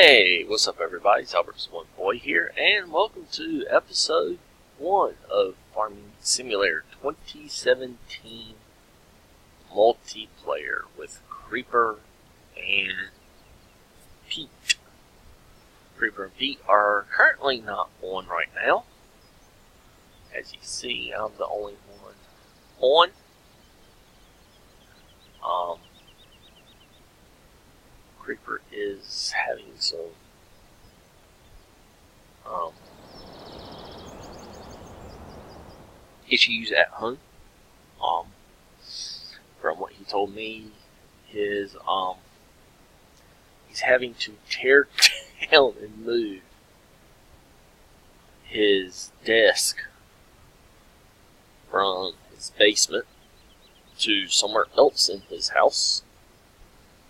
Hey, what's up everybody? It's FS17 here, and welcome to episode 1 of Farming Simulator 2017 multiplayer with Creeper and Pete. Creeper and Pete are currently not on right now. As you see, I'm the only one on. Creeper is having some issues at home. From what he told me, he's having to tear down and move his desk from his basement to somewhere else in his house,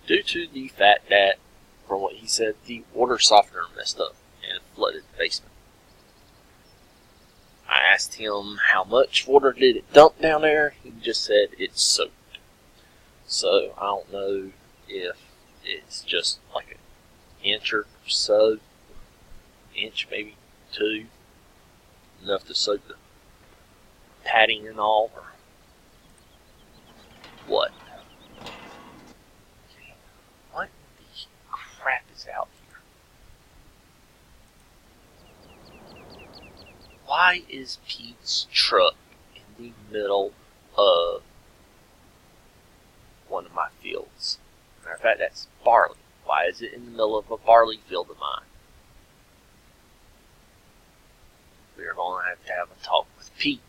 due to the fact that, from what he said, the water softener messed up and flooded the basement. I asked him how much water did it dump down there. He just said it's soaked. So I don't know if it's just like an inch or so, inch maybe 2, enough to soak the padding and all, or what. What the crap is out here? Why is Pete's truck in the middle of one of my fields? Matter of fact, that's barley. Why is it in the middle of a barley field of mine? We are going to have a talk with Pete.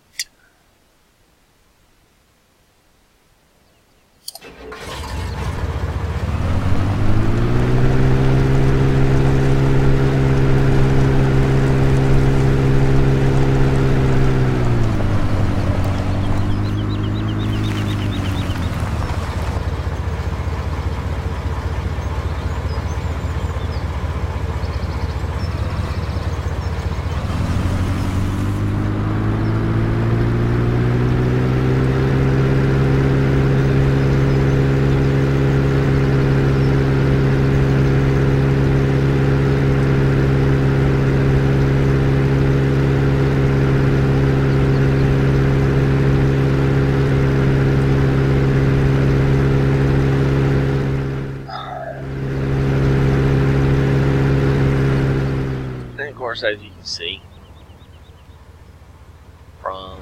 As you can see from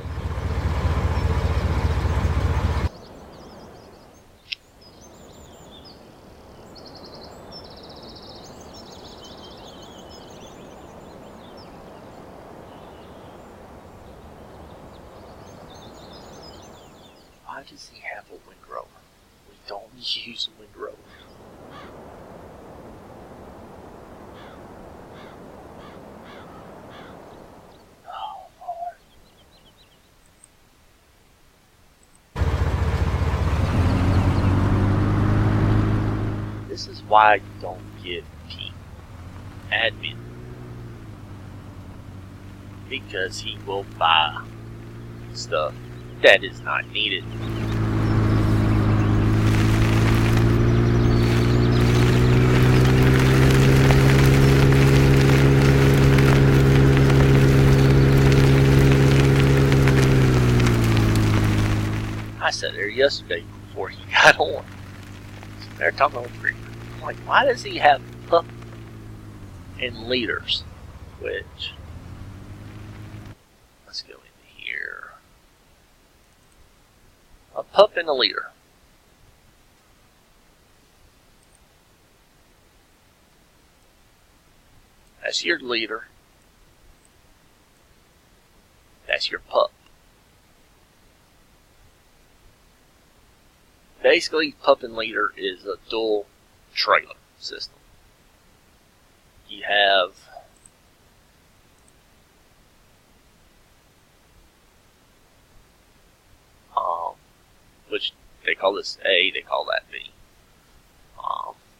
why does he have a windrower? We don't use a windrower. This is why you don't give Pete admin, because he will buy stuff that is not needed. I sat there yesterday before he got on. They're talking about Creeper. I'm like, why does he have pup and leaders? Which, let's go into here. A pup and a leader. That's your leader. That's your pup. Basically, pup and leader is a dual trailer system. You have which they call this A, they call that B.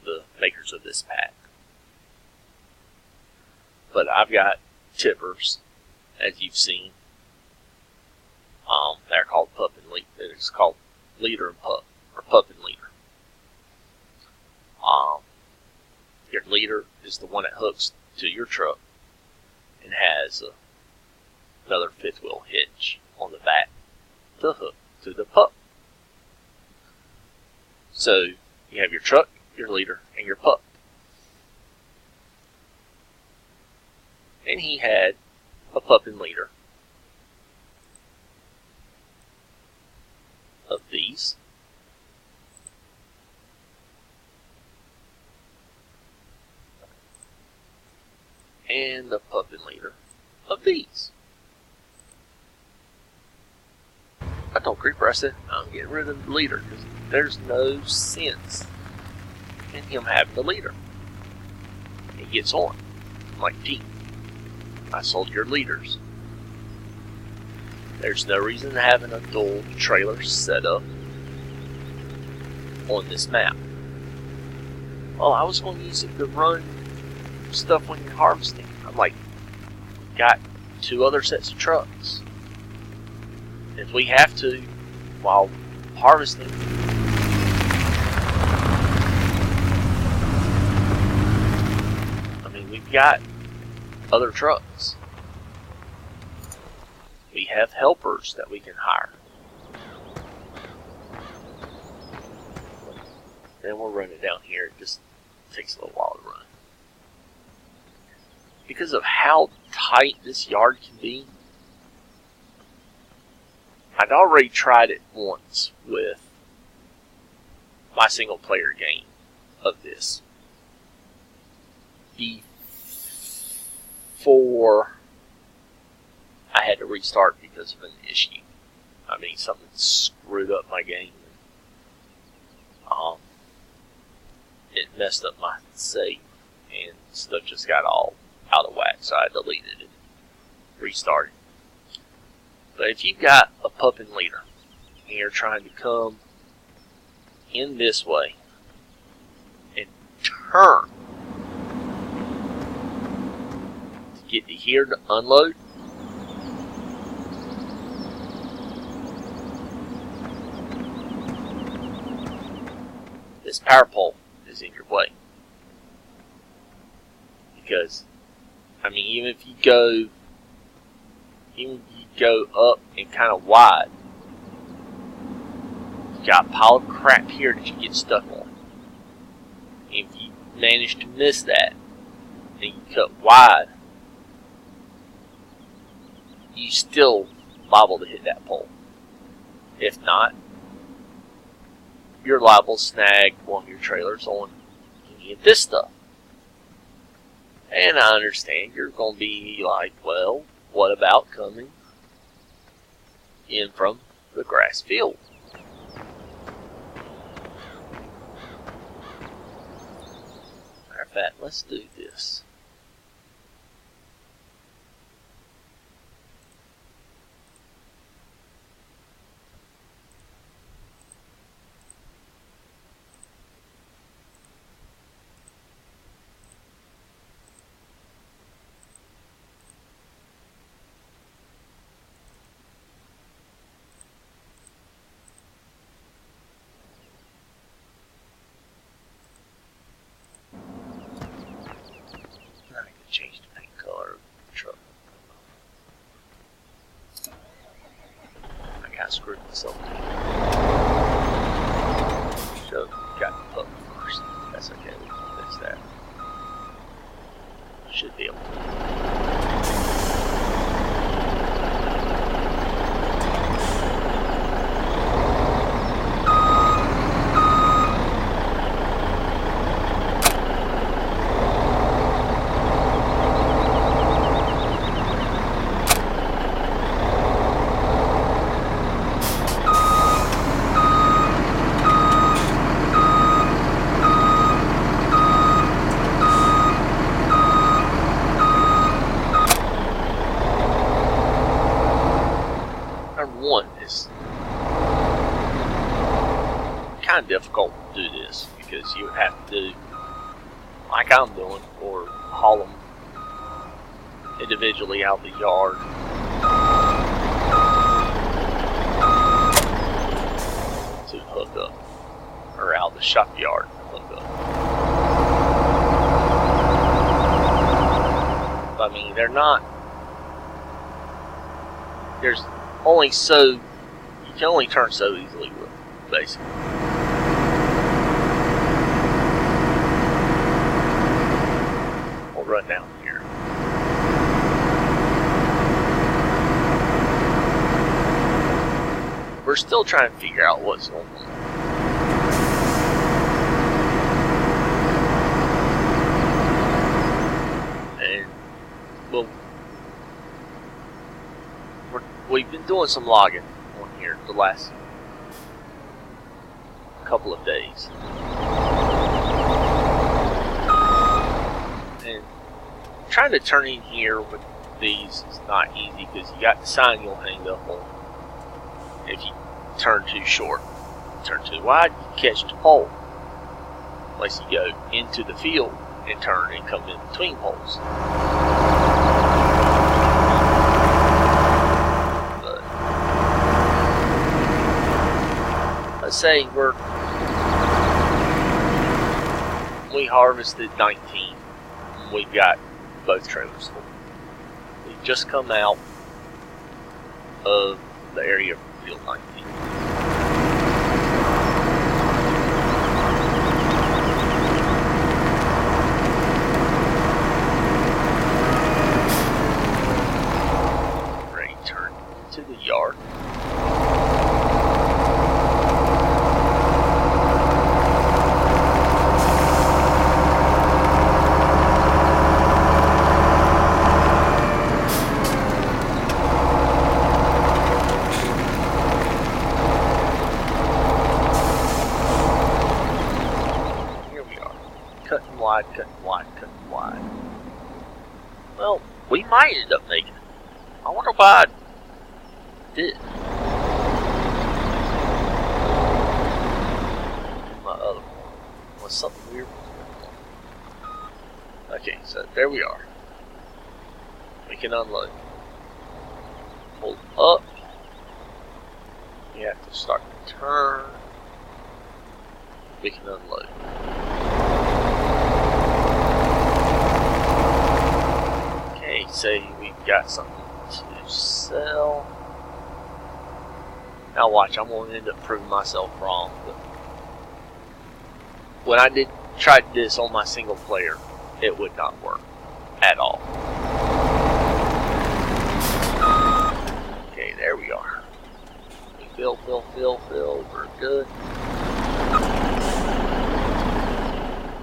The makers of this pack. But I've got tippers, as you've seen. They're called pup and leader. It's called leader and pup. Or pup and leader. Your leader is the one that hooks to your truck and has another fifth wheel hitch on the back to hook to the pup. So you have your truck, your leader, and your pup. And he had a pup and leader of these. And the pup and leader of these. I told Creeper, I said, I'm getting rid of the leader because there's no sense in him having the leader. He gets on. I'm like, gee, I sold your leaders. There's no reason to have a dual trailer set up on this map. Well, I was going to use it to run stuff when you're harvesting. I'm like, got 2 other sets of trucks. If we have to, while harvesting, I mean, we've got other trucks. We have helpers that we can hire. Then we'll run it down here. It just takes a little while to run. Because of how tight this yard can be, I'd already tried it once with my single player game of this before I had to restart because of an issue. I mean, something screwed up my game. It messed up my save and stuff just got all out of whack, so I deleted it and restarted. But if you've got a pup and leader and you're trying to come in this way and turn to get to here to unload, this power pole is in your way. Because, I mean, even if you go up and kind of wide, you got a pile of crap here that you get stuck on. If you manage to miss that, and you cut wide, you still liable to hit that pole. If not, you're liable to snag one of your trailers on any of this stuff. And I understand you're going to be like, well, what about coming in from the grass field? Matter of fact, let's do this. Change the paint color of the truck. I got screwed myself. So, got the pup first. That's okay, we can fix that. Should be able to. Difficult to do this because you would have to do like I'm doing, or haul them individually out of the yard to hook up, or out of the shop yard to hook up. they're not. There's only so you can only turn so easily with them, basically. We'll run down here. We're still trying to figure out what's going on. And well, we've been doing some logging on here the last couple of days. And trying to turn in here with these is not easy because you got the sign you'll hang up on. If you turn too short, turn too wide, you catch the pole. Unless you go into the field and turn and come in between poles. But let's say we harvested 19. And we've got both trailers full. We've just come out of the area of field 19. Ready to turn to the yard. Cutting wide. Well, we might end up making it. I wonder why I did. My other one was something weird. Okay, so there we are. We can unload. Pull up. We have to start the turn. We can unload. Say we've got something to sell. Now watch, I'm going to end up proving myself wrong. But when I tried this on my single player, it would not work at all. Okay, there we are. We fill. We're good.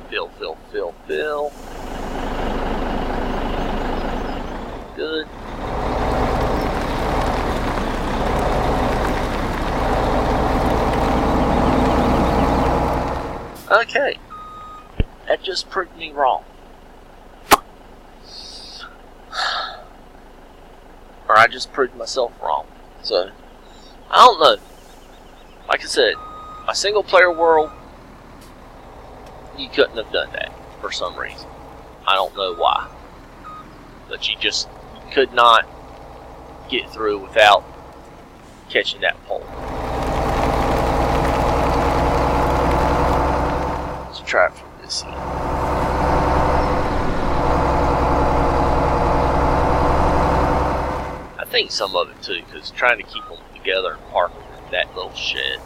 Fill. Good. Okay. That just proved me wrong. Or I just proved myself wrong. So, I don't know. Like I said, my single player world, you couldn't have done that for some reason. I don't know why. But you just could not get through without catching that pole. Let's try it from this end. I think some of it too, because trying to keep them together and park them in that little shed.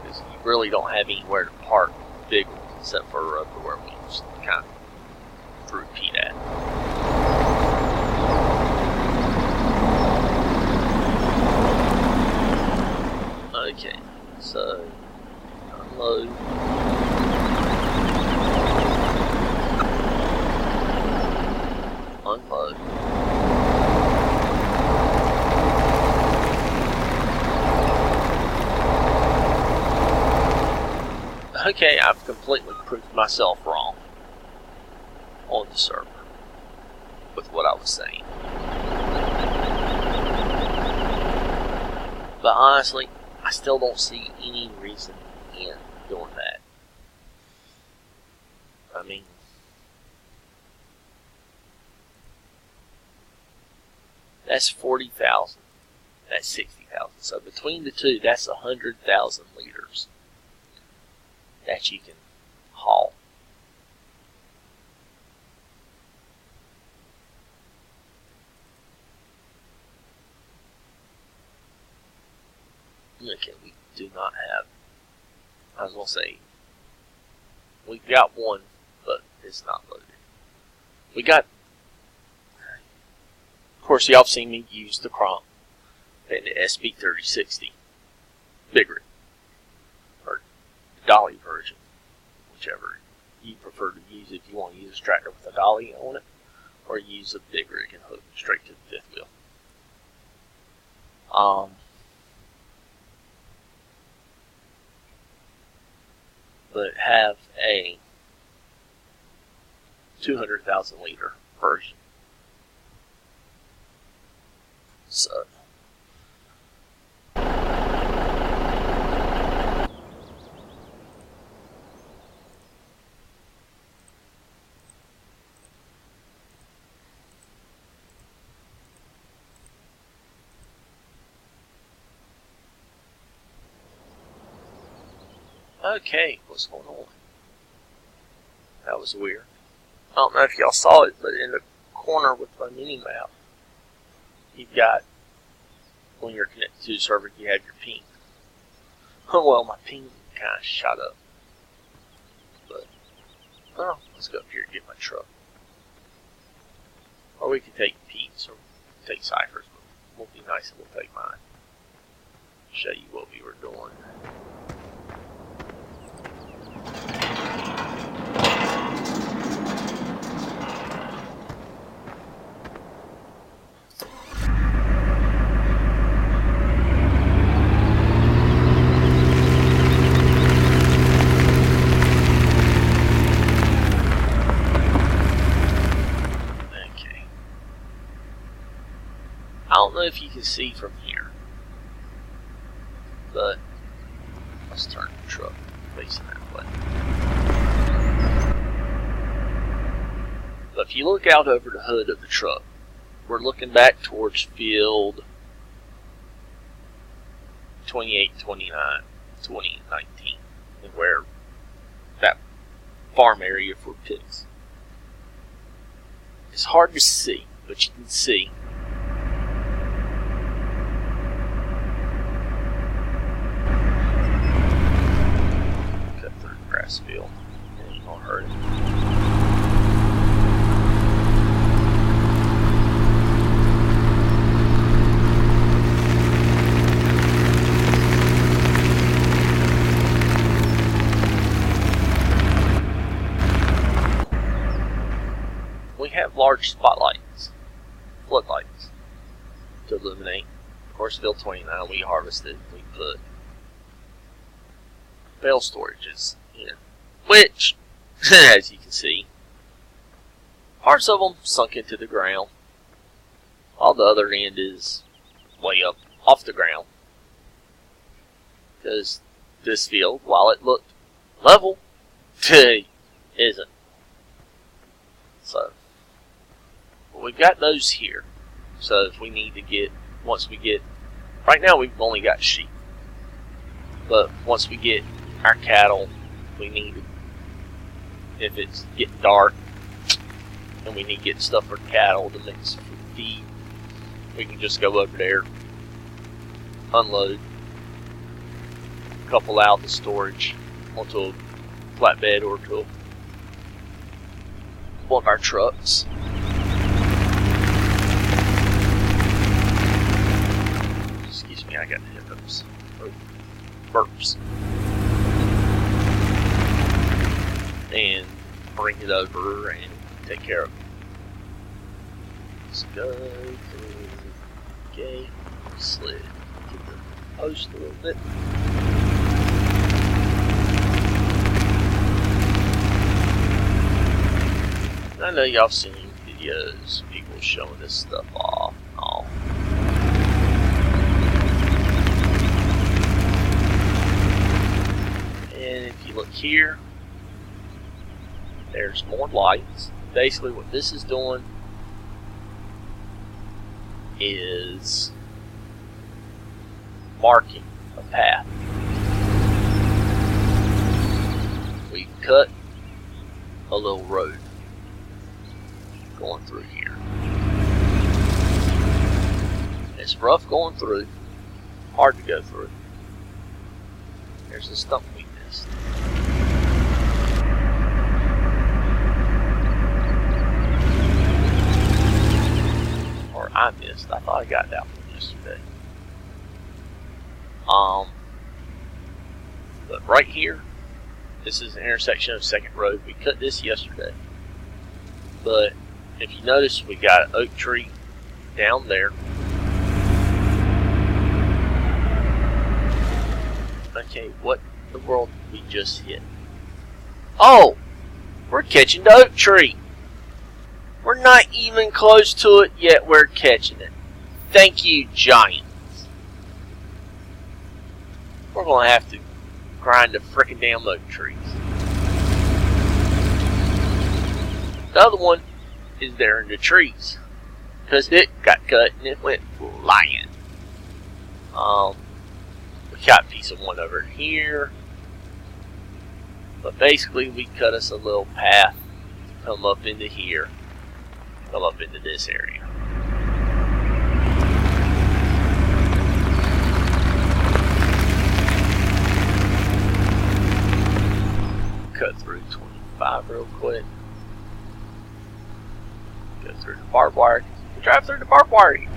Because you really don't have anywhere to park big ones except for where we just kind of threw Pete at. Okay, so unload. Unload. Okay, I've completely proved myself wrong on the server with what I was saying. But honestly, I still don't see any reason in doing that. I mean, that's 40,000. That's 60,000. So between the two, that's 100,000 liters that you can haul. tourniquet we do not have. I was going to say, we've got one, but it's not loaded. We got, of course, y'all have seen me use the Crom and the SB3060 big rig, or the dolly version, whichever you prefer to use. If you want to use a tractor with a dolly on it, or use a big rig and hook straight to the fifth wheel. But have a 200,000 liter version. So okay, what's going on? That was weird. I don't know if y'all saw it, but in the corner with my mini map, you've got, when you're connected to the server, you have your ping. Oh well, my ping kind of shot up. But, well, let's go up here and get my truck. Or we could take Pete's, or take Cipher's, but we'll be nice and we'll take mine. Show you what we were doing. I don't know if you can see from here, but let's turn the truck facing that way. But if you look out over the hood of the truck, we're looking back towards field 28, 29, 2019, and where that farm area for pigs. It's hard to see, but you can see. Field. It ain't gonna hurt it. We have large spotlights, floodlights, to illuminate. Of course, field 29 we harvested. We put bale storages in, which, as you can see, parts of them sunk into the ground, while the other end is way up off the ground. Because this field, while it looked level, isn't. So, we've got those here. So if we need to get, once we get, right now we've only got sheep, but once we get our cattle, we need, if it's getting dark and we need to get stuff for cattle to mix for feed, we can just go over there, unload, couple out the storage onto a flatbed or to one of our trucks. Excuse me, I got hiccups, or burps. And bring it over and take care of it. Let's go through the gate, slid, get the post a little bit. I know y'all seen videos, people showing this stuff off and all. And if you look here, there's more lights. Basically what this is doing is marking a path. We've cut a little road going through here. It's rough going through, hard to go through, There's a stump we missed. Or I missed. I thought I got that one yesterday. But right here, this is an intersection of 2nd Road. We cut this yesterday. But if you notice, we got an oak tree down there. Okay, what in the world did we just hit? Oh! We're catching the oak tree! We're not even close to it, yet we're catching it. Thank you, giants. We're gonna have to grind the frickin' damn oak trees. The other one is there in the trees, because it got cut and it went flying. We got a piece of one over here, but basically we cut us a little path to come up into here, come up into this area. Cut through 25 real quick. Go through the barbed wire. We drive through the barbed wire.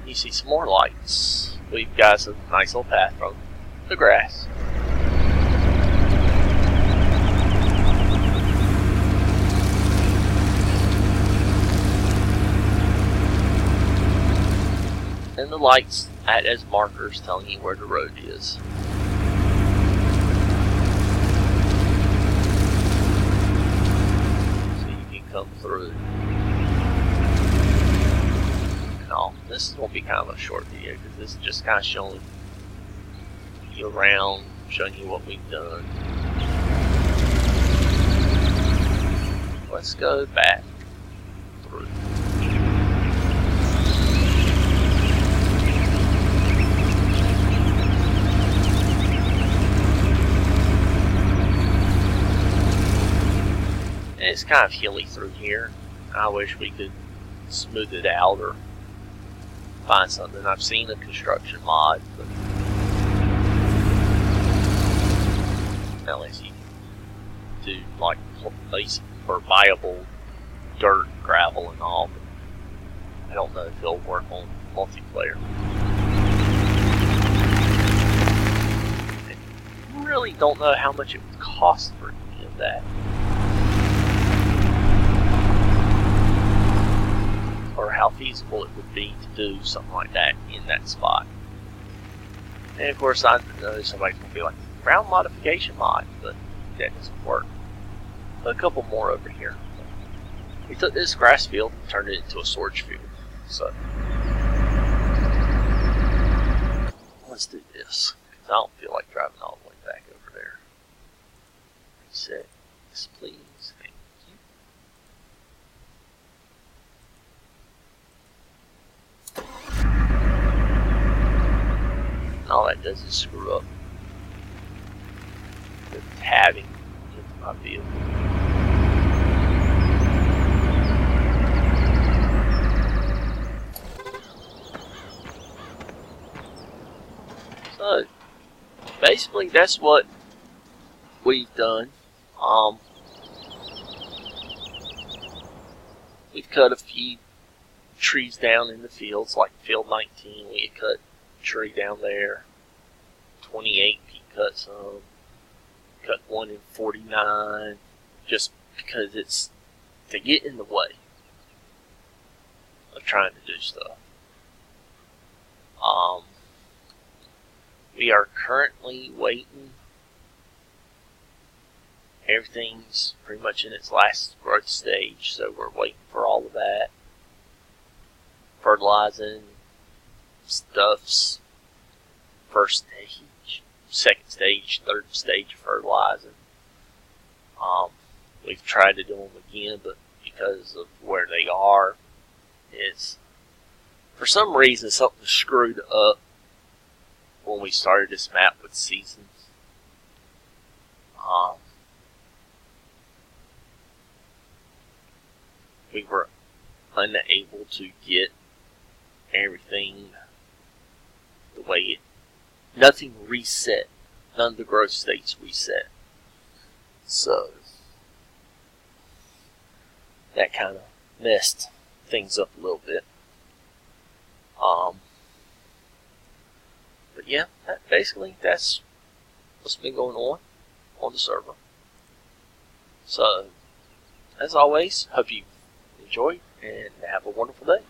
You see some more lights. We've got a nice little path from the grass. And the lights act as markers telling you where the road is. Come through. No, this is going to be kind of a short video because this is just kind of showing you around, showing you what we've done. Let's go back through. It's kind of hilly through here. I wish we could smooth it out or find something. I've seen a construction mod, but unless you do like place for viable dirt, gravel, and all, but I don't know if it'll work on multiplayer. I really don't know how much it would cost for any of that. Or how feasible it would be to do something like that in that spot. And of course, I know somebody's going to be like, ground modification mod, but that doesn't work. But a couple more over here. We took this grass field and turned it into a storage field. So, let's do this. Because I don't feel like driving all the way back over there. Reset this, please. All that does is screw up the tabbing into my vehicle. So basically that's what we've done. We've cut a few trees down in the fields, like field 19 we had cut tree down there. 28 we cut some. Cut one in 49 just because it's to get in the way of trying to do stuff. We are currently waiting. Everything's pretty much in its last growth stage, so we're waiting for all of that. Fertilizing stuff's first stage, second stage, third stage of fertilizing. We've tried to do them again, but because of where they are, it's for some reason something screwed up when we started this map with seasons. We were unable to get everything the way it nothing reset. None of the growth states reset. So that kind of messed things up a little bit. But yeah, basically that's what's been going on the server. So, as always, hope you enjoy and have a wonderful day.